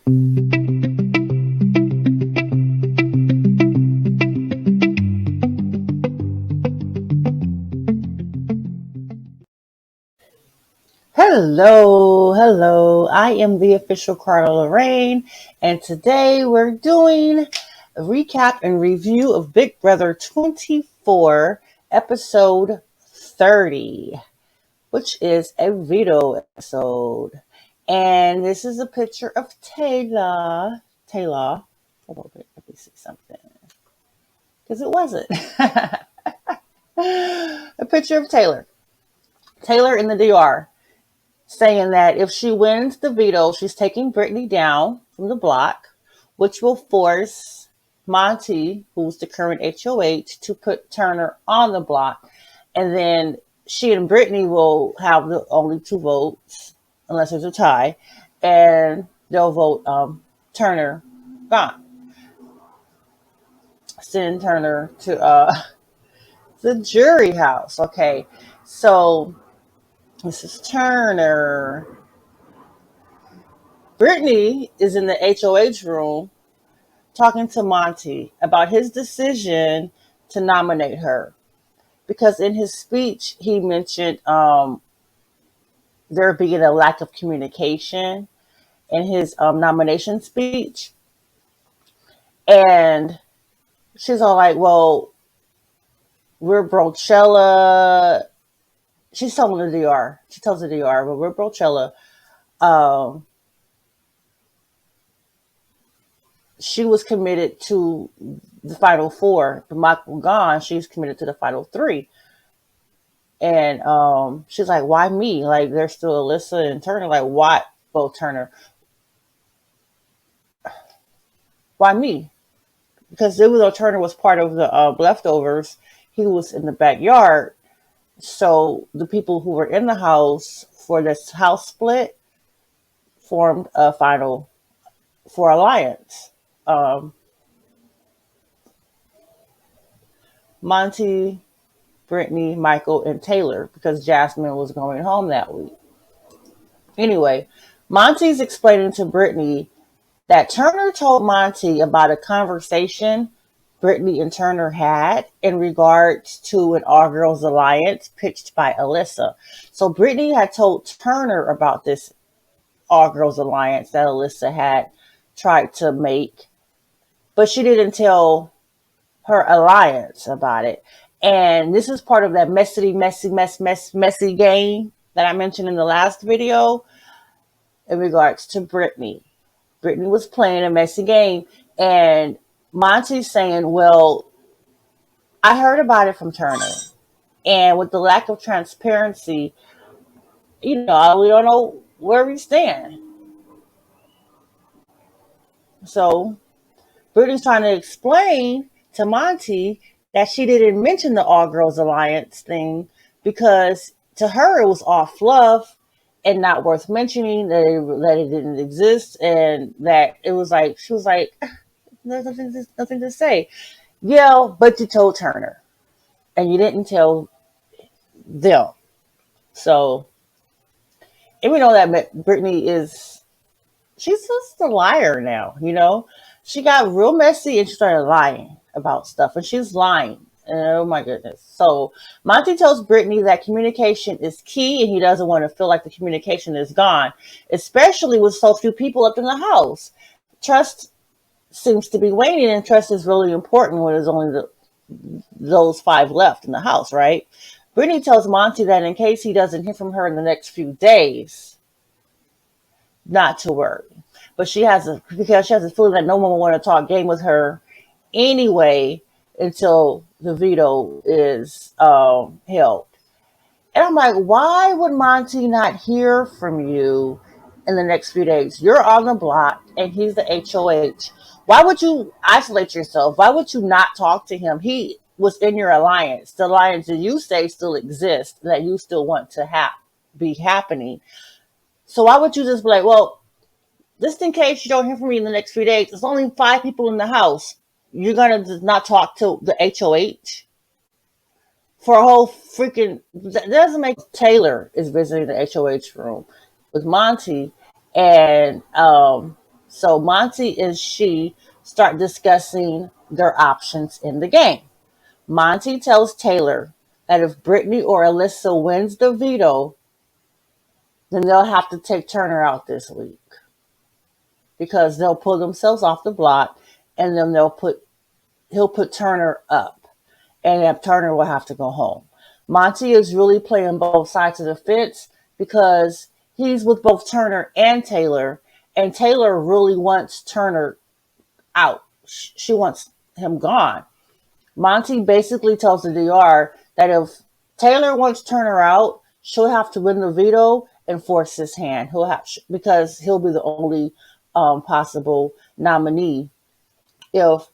Hello. I am the official CarlalLorraine, and today we're doing a recap and review of Big Brother 24, episode 30, which is a Veto episode. And this is a picture of Taylor. Hold on, let me see something. Because it wasn't. A picture of Taylor. Taylor in the DR, saying that if she wins the veto, she's taking Brittany down from the block, which will force Monty, who's the current HOH, to put Turner on the block. And then she and Brittany will have the only 2 votes, unless there's a tie, and they'll vote Turner gone. Send Turner to the jury house. Okay, so this is Turner. Brittany is in the HOH room talking to Monty about his decision to nominate her. Because in his speech, he mentioned there being a lack of communication in his nomination speech. And she's all like, well, we're Brochella. She's telling the DR. She tells the DR, but we're Brochella. She was committed to the final 4, but Michael gone. She's committed to the final 3. And she's like, why me? Like, there's still Alyssa and Turner. Like, why both Turner? Why me? Because even though Turner was part of the leftovers, he was in the backyard. So the people who were in the house for this house split formed a final 4 alliance. Monty, Brittany, Michael, and Taylor, because Jasmine was going home that week. Anyway, Monty's explaining to Brittany that Turner told Monty about a conversation Brittany and Turner had in regards to an All Girls Alliance pitched by Alyssa. So Brittany had told Turner about this All Girls Alliance that Alyssa had tried to make, but she didn't tell her alliance about it. And this is part of that messy game that I mentioned in the last video in regards to Brittany. Brittany was playing a messy game, and Monty's saying, well, I heard about it from Turner. And with the lack of transparency, we don't know where we stand. So Brittany's trying to explain to Monty that she didn't mention the All Girls Alliance thing because to her it was all fluff and not worth mentioning, that it didn't exist, and that it was like, she was like, there's nothing to say. Yeah, but you told Turner and you didn't tell them. So, and we know that Brittany she's just a liar now, She got real messy and she started lying about stuff, and she's lying. Oh my goodness. So Monty tells Brittany that communication is key, and he doesn't want to feel like the communication is gone, especially with so few people up in the house. Trust seems to be waning, and trust is really important when there's only those 5 left in the house, right? Brittany tells Monty that in case he doesn't hear from her in the next few days, not to worry. But because she has a feeling that no one will want to talk game with her anyway until the veto is held. And I'm like, why would Monty not hear from you in the next few days? You're on the block and he's the HOH. Why would you isolate yourself? Why would you not talk to him? He was in your alliance, the alliance that you say still exists, that you still want to be happening. So why would you just be like, well, just in case you don't hear from me in the next few days, there's only 5 people in the house. You're going to not talk to the HOH for a whole freaking... That doesn't make... Taylor is visiting the HOH room with Monty, and So Monty and she start discussing their options in the game. Monty tells Taylor that if Brittany or Alyssa wins the veto, then they'll have to take Turner out this week because they'll pull themselves off the block, and then he'll put Turner up, and then Turner will have to go home. Monty is really playing both sides of the fence because he's with both Turner and Taylor really wants Turner out. She wants him gone. Monty basically tells the DR that if Taylor wants Turner out, she'll have to win the veto and force his hand. Because he'll be the only possible nominee. If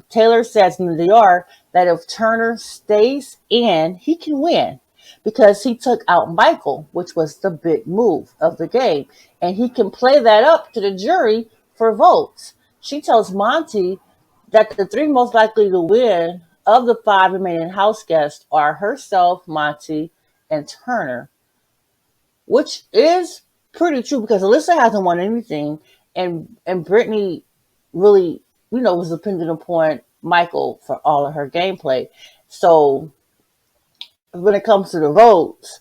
Taylor says in the DR that if Turner stays in, he can win because he took out Michael, which was the big move of the game, and he can play that up to the jury for votes. She tells Monty that the three most likely to win of the five remaining house guests are herself, Monty, and Turner, which is pretty true because Alyssa hasn't won anything, and Brittany really, was dependent upon Michael for all of her gameplay. So when it comes to the votes,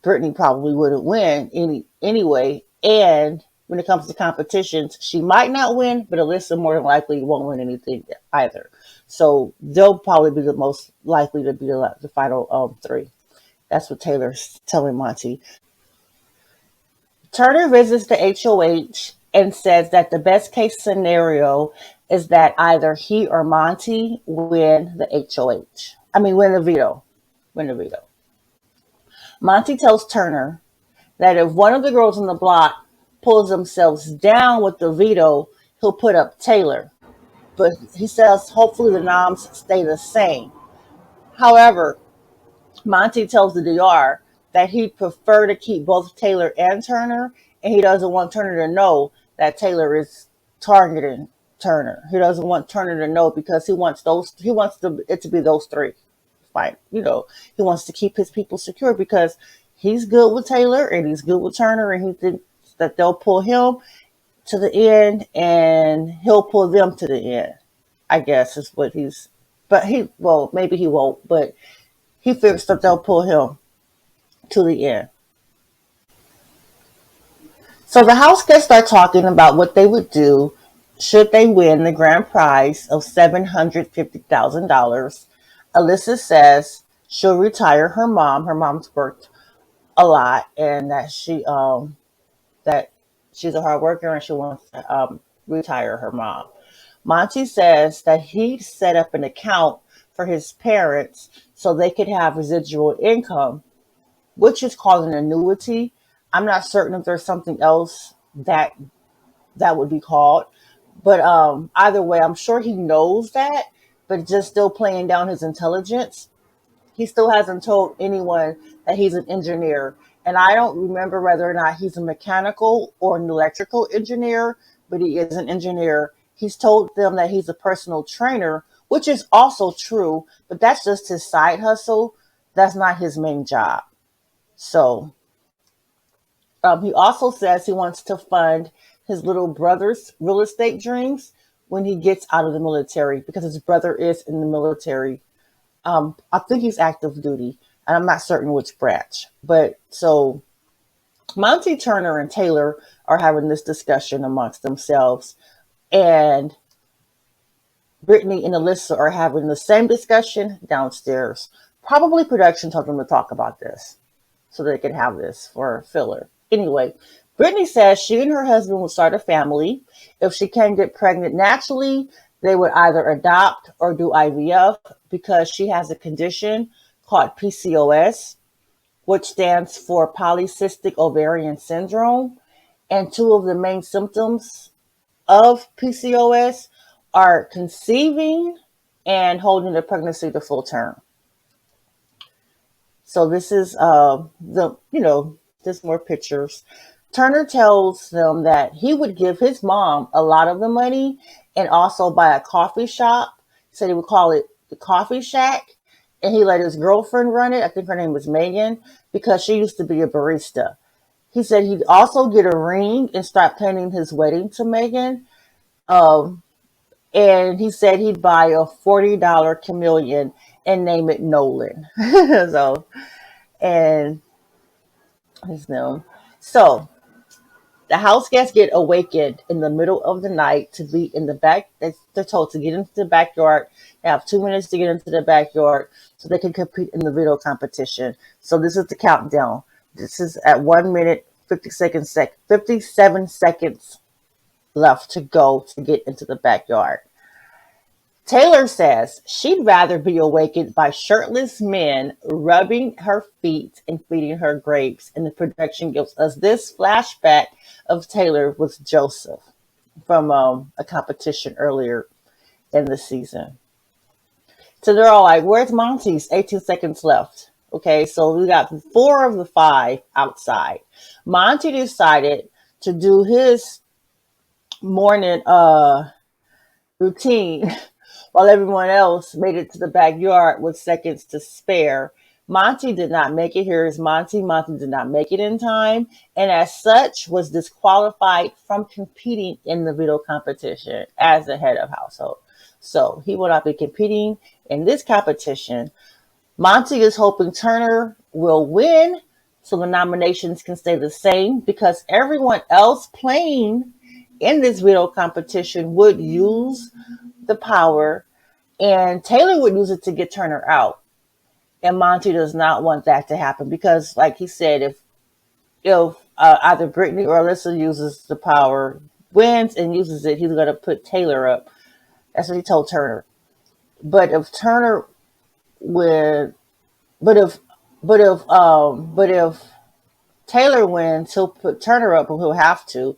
Brittany probably wouldn't win anyway. And when it comes to competitions, she might not win, but Alyssa more than likely won't win anything either. So they'll probably be the most likely to be the final three. That's what Taylor's telling Monty. Turner visits the HOH and says that the best case scenario is that either he or Monty win the HOH. Win the veto. Win the veto. Monty tells Turner that if one of the girls on the block pulls themselves down with the veto, he'll put up Taylor. But he says hopefully the noms stay the same. However, Monty tells the DR that he'd prefer to keep both Taylor and Turner, and he doesn't want Turner to know that Taylor is targeting Turner. He doesn't want Turner to know because he wants it to be those three. Fine, he wants to keep his people secure because he's good with Taylor and he's good with Turner, and he thinks that they'll pull him to the end and he'll pull them to the end. I guess is what maybe he won't, but he figures that they'll pull him to the end. So the house guests start talking about what they would do should they win the grand prize of $750,000. Alyssa says she'll retire her mom. Her mom's worked a lot, and that she's a hard worker and she wants to retire her mom. Monty says that he set up an account for his parents so they could have residual income, which is called an annuity. I'm not certain if there's something else that would be called, but either way, I'm sure he knows that, but just still playing down his intelligence. He still hasn't told anyone that he's an engineer, and I don't remember whether or not he's a mechanical or an electrical engineer, but he is an engineer. He's told them that he's a personal trainer, which is also true, but that's just his side hustle. That's not his main job. So he also says he wants to fund his little brother's real estate dreams when he gets out of the military because his brother is in the military. I think he's active duty, and I'm not certain which branch. But so Monty, Turner, and Taylor are having this discussion amongst themselves, and Brittany and Alyssa are having the same discussion downstairs. Probably production told them to talk about this so they could have this for filler. Anyway, Brittany says she and her husband will start a family. If she can't get pregnant naturally, they would either adopt or do IVF because she has a condition called PCOS, which stands for polycystic ovarian syndrome. And two of the main symptoms of PCOS are conceiving and holding the pregnancy to full term. So this is there's more pictures. Turner tells them that he would give his mom a lot of the money and also buy a coffee shop. He said he would call it the Coffee Shack, and he let his girlfriend run it. I think her name was Megan because she used to be a barista. He said he'd also get a ring and start planning his wedding to Megan. Um, and he said he'd buy a $40 chameleon and name it Nolan. So, and his name. So the house guests get awakened in the middle of the night to be in the back. They're told to get into the backyard. They have 2 minutes to get into the backyard so they can compete in the video competition. So this is the countdown. This is at 1 minute, 57 seconds left to go to get into the backyard. Taylor says she'd rather be awakened by shirtless men rubbing her feet and feeding her grapes. And the production gives us this flashback of Taylor with Joseph from a competition earlier in the season. So they're all like, where's Monty's? 18 seconds left. Okay, so we got 4 of the 5 outside. Monty decided to do his morning routine while everyone else made it to the backyard with seconds to spare. Monty did not make it. Here is Monty. Monty did not make it in time, and as such was disqualified from competing in the veto competition as the head of household. So he will not be competing in this competition. Monty is hoping Turner will win so the nominations can stay the same, because everyone else playing in this veto competition would use the power, and Taylor would use it to get Turner out. And Monty does not want that to happen because, like he said, if either Brittany or Alyssa uses the power, wins and uses it, he's going to put Taylor up. That's what he told Turner. But if Turner would, but if Taylor wins, he'll put Turner up, and he'll have to.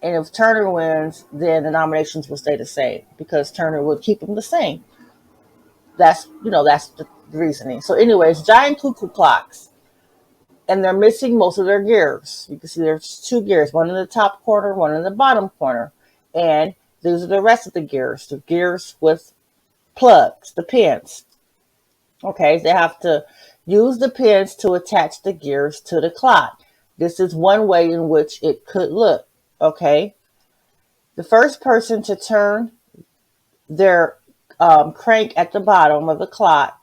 And if Turner wins, then the nominations will stay the same because Turner would keep them the same. That's the reasoning. So, anyways, giant cuckoo clocks, and they're missing most of their gears. You can see there's 2 gears, one in the top corner, one in the bottom corner, and these are the rest of the gears with plugs, the pins. Okay, they have to use the pins to attach the gears to the clock. This is one way in which it could look. Okay, the first person to turn their crank at the bottom of the clock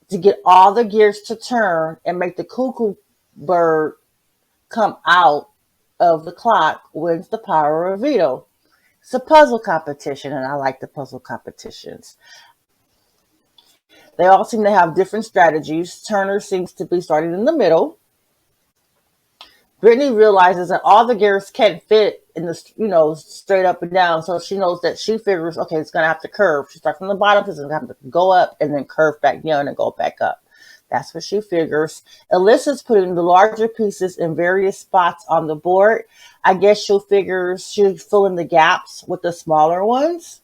to get all the gears to turn and make the cuckoo bird come out of the clock wins the power of veto. It's a puzzle competition, and I like the puzzle competitions. They all seem to have different strategies. Turner seems to be starting in the middle. Brittany realizes that all the gears can't fit in the, straight up and down. So she knows that she figures, okay, it's going to have to curve. She starts from the bottom, so it's going to have to go up and then curve back down and go back up. That's what she figures. Alyssa's putting the larger pieces in various spots on the board. I guess she'll fill in the gaps with the smaller ones.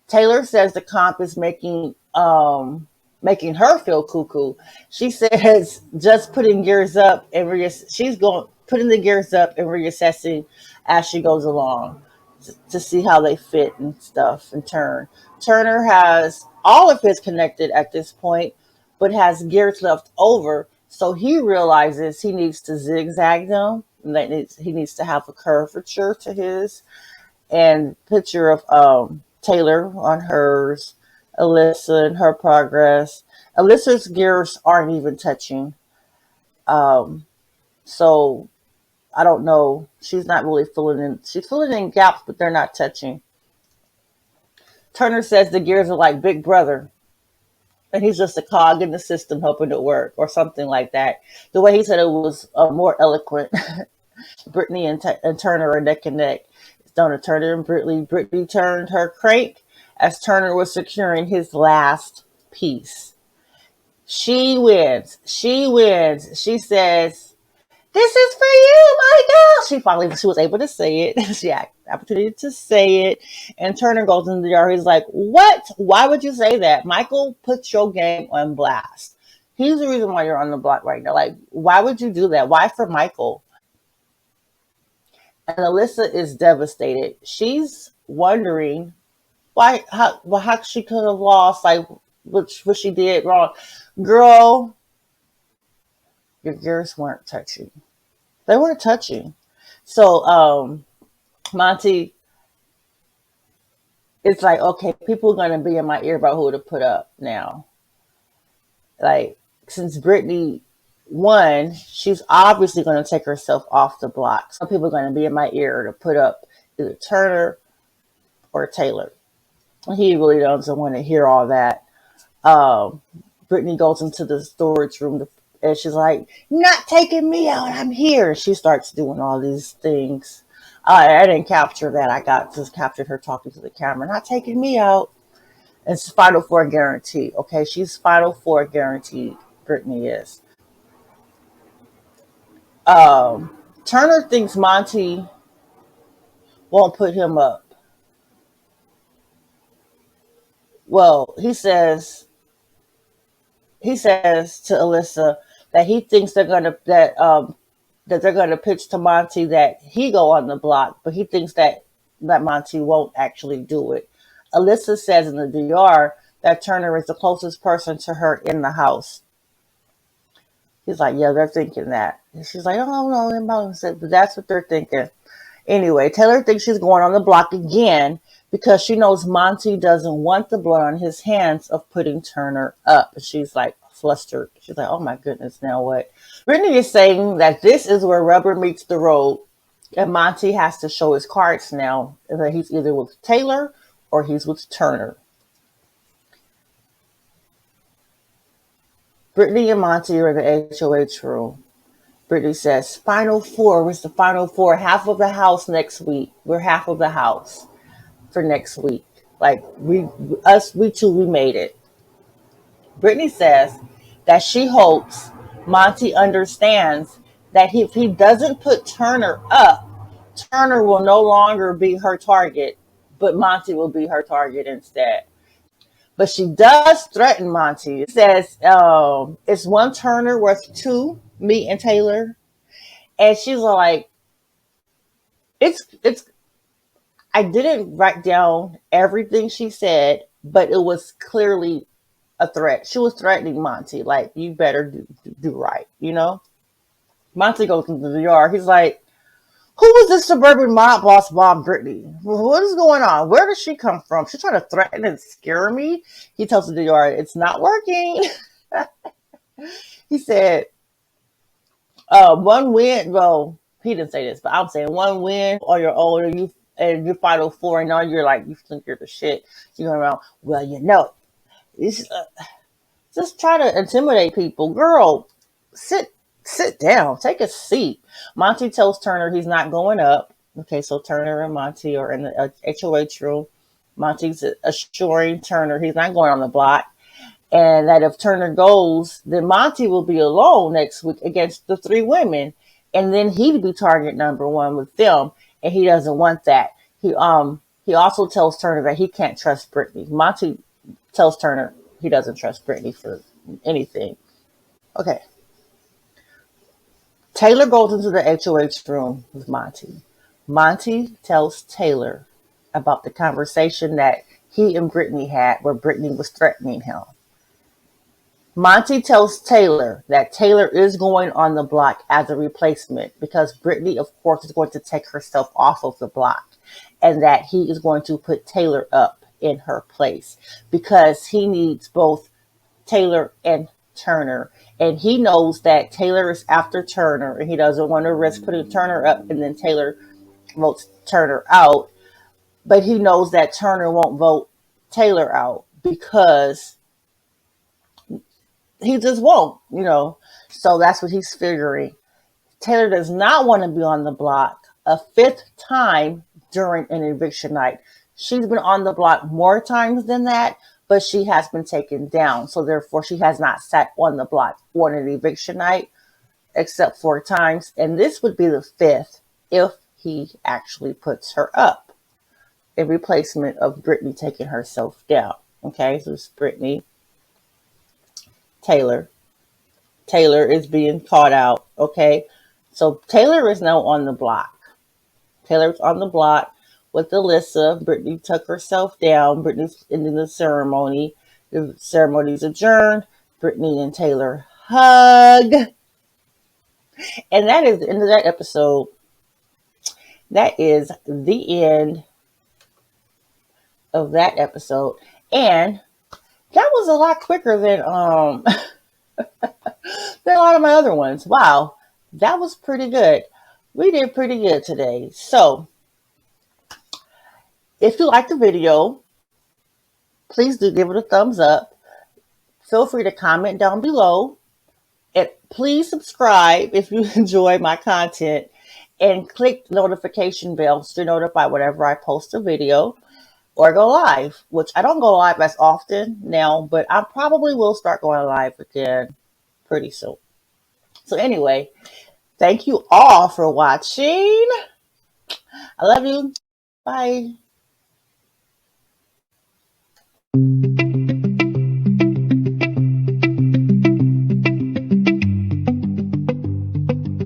Taylor says the comp is making her feel cuckoo. She says just putting gears up and putting the gears up and reassessing as she goes along to see how they fit and stuff and turn. Turner has all of his connected at this point, but has gears left over. So he realizes he needs to zigzag them, and he needs to have a curvature to his. And picture of Taylor on hers, Alyssa and her progress. Alyssa's gears aren't even touching. So I don't know. She's not really filling in. She's filling in gaps, but they're not touching. Turner says the gears are like Big Brother, and he's just a cog in the system helping it work, or something like that. The way he said it was more eloquent. Brittany and Turner are neck and neck. It's Donna Turner and Brittany. Brittany turned her crank as Turner was securing his last piece. She wins. She says, "This is for you, Michael." She was able to say it. She had the opportunity to say it. And Turner goes in the yard. He's like, "What? Why would you say that? Michael puts your game on blast. He's the reason why you're on the block right now. Like, why would you do that? Why for Michael?" And Alyssa is devastated. She's wondering how she could have lost, like what she did wrong. Girl, Your gears weren't touching. They weren't touching. So Monty, it's like, okay, people are gonna be in my ear about who to put up now. Like, since Brittany won, she's obviously gonna take herself off the block. Some people are gonna be in my ear to put up either Turner or Taylor. He really doesn't want to hear all that. Um, Brittany goes into the storage room and she's like, "Not taking me out. I'm here." She starts doing all these things. I didn't capture that. I just captured her talking to the camera. "Not taking me out." It's Final Four guaranteed. Okay, she's Final Four guaranteed. Brittany is. Turner thinks Monty won't put him up. Well, he says to Alyssa that he thinks that they're gonna pitch to Monty that he go on the block, but he thinks that Monty won't actually do it. Alyssa says in the DR that Turner is the closest person to her in the house. He's like, yeah, they're thinking that. And she's like, oh no, but that's what they're thinking. Anyway, Taylor thinks she's going on the block again because she knows Monty doesn't want the blood on his hands of putting Turner up. She's like flustered. She's like, oh my goodness, now what? Brittany is saying that this is where rubber meets the road, and Monty has to show his cards now, that he's either with Taylor or he's with Turner. Brittany and Monty are in the HOH room. Brittany says, Final Four. What's the Final Four? Half of the house next week. We're half of the house for next week. Like, we two, we made it. Brittany says that she hopes Monty understands that if he doesn't put Turner up, Turner will no longer be her target, but Monty will be her target instead. But she does threaten Monty. It says, it's one Turner worth two, me and Taylor. And she's like, it's I didn't write down everything she said, but it was clearly a threat. She was threatening Monty, like, you better do right, you know? Monty goes into the yard. He's like, who was this suburban mob boss Bob Brittany? What is going on? Where does she come from? She's trying to threaten and scare me. He tells the yard, it's not working. He said, one win. Well, he didn't say this, but I'm saying one win on your own, and you Final Four, and now you're like, you think you're the shit. You're going around, well, it's, just try to intimidate people. Girl, sit down, take a seat. Monty tells Turner he's not going up. Okay, so Turner and Monty are in the HOH room. Monty's assuring Turner he's not going on the block, and that if Turner goes, then Monty will be alone next week against the three women, and then he'd be target number one with them, and he doesn't want that. He also tells Turner that he can't trust Brittany. Monty tells Turner he doesn't trust Brittany for anything. Okay. Taylor goes into the HOH room with Monty. Monty tells Taylor about the conversation that he and Brittany had where Brittany was threatening him. Monty tells Taylor that Taylor is going on the block as a replacement because Brittany, of course, is going to take herself off of the block, and that he is going to put Taylor up in her place because he needs both Taylor and Turner. And he knows that Taylor is after Turner, and he doesn't want to risk putting Turner up and then Taylor votes Turner out. But he knows that Turner won't vote Taylor out because he just won't, So that's what he's figuring. Taylor does not want to be on the block a fifth time during an eviction night. She's been on the block more times than that, but she has been taken down. So therefore, she has not sat on the block on an eviction night except 4 times. And this would be the fifth if he actually puts her up in replacement of Brittany taking herself down. Okay, so it's Brittany, Taylor. Taylor is being caught out. Okay, so Taylor is now on the block. Taylor's on the block with Alyssa. Brittany took herself down. Brittany's ending the ceremony. The ceremony's adjourned. Brittany and Taylor hug. And that is the end of that episode. That is the end of that episode. And that was a lot quicker than than a lot of my other ones. Wow. That was pretty good. We did pretty good today. So if you like the video, please do give it a thumbs up. Feel free to comment down below. And please subscribe if you enjoy my content. And click the notification bell to notify whenever I post a video or go live, which I don't go live as often now, but I probably will start going live again pretty soon. So anyway, thank you all for watching. I love you. Bye.